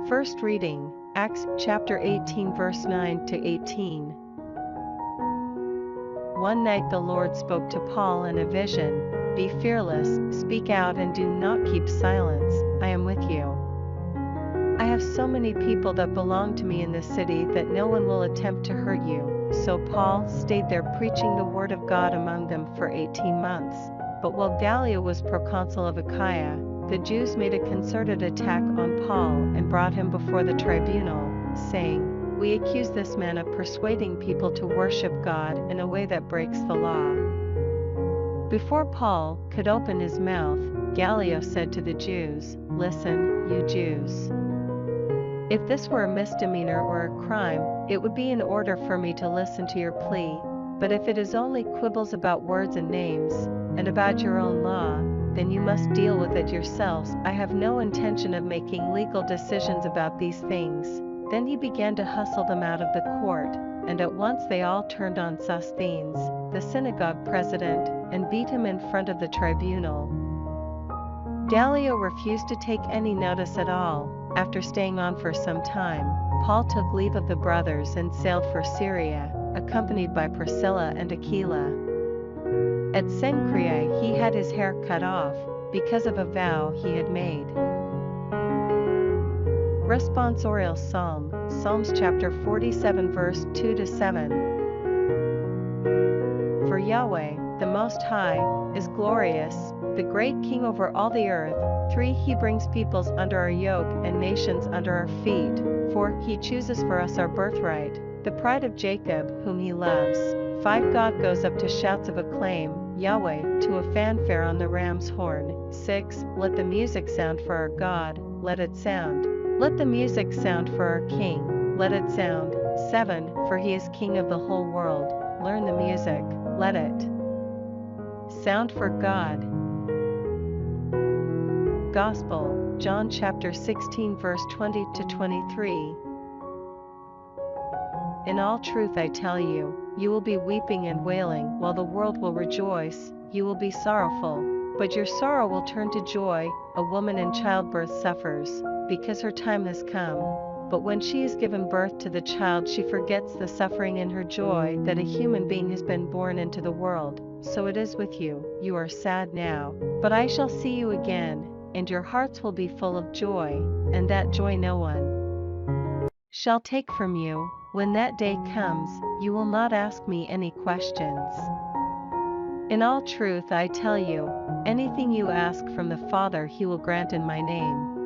First reading, Acts chapter 18 verse 9 to 18. One night the Lord spoke to Paul in a vision, "Be fearless, speak out and do not keep silence, I am with you. I have so many people that belong to me in this city that no one will attempt to hurt you." So Paul stayed there preaching the word of God among them for 18 months. But while Gallio was proconsul of Achaia, the Jews made a concerted attack on Paul and brought him before the tribunal, saying, "We accuse this man of persuading people to worship God in a way that breaks the law." Before Paul could open his mouth, Gallio said to the Jews, "Listen, you Jews. If this were a misdemeanor or a crime, it would be in order for me to listen to your plea, but if it is only quibbles about words and names, and about your own law, then you must deal with it yourselves. I have no intention of making legal decisions about these things." Then he began to hustle them out of the court, and at once they all turned on Sosthenes, the synagogue president, and beat him in front of the tribunal. Gallio refused to take any notice at all. After staying on for some time, Paul took leave of the brothers and sailed for Syria, accompanied by Priscilla and Aquila. At Cenchreae he had his hair cut off, because of a vow he had made. Responsorial Psalm, Psalms chapter 47 verse 2 to 7. For Yahweh, the Most High, is glorious, the great King over all the earth. 3 He brings peoples under our yoke and nations under our feet. 4 He chooses for us our birthright, the pride of Jacob, whom he loves. 5 God goes up to shouts of acclaim, Yahweh, to a fanfare on the ram's horn. 6 Let the music sound for our God, let it sound. Let the music sound for our King, let it sound. 7 For he is King of the whole world, learn the music, let it sound for God. Gospel, John chapter 16 verse 20 to 23. In all truth I tell you, you will be weeping and wailing while the world will rejoice. You will be sorrowful, but your sorrow will turn to joy. A woman in childbirth suffers, because her time has come. But when she has given birth to the child, she forgets the suffering in her joy that a human being has been born into the world. So it is with you. You are sad now, but I shall see you again, and your hearts will be full of joy, and that joy no one shall take from you. When that day comes, you will not ask me any questions. In all truth I tell you, anything you ask from the Father he will grant in my name.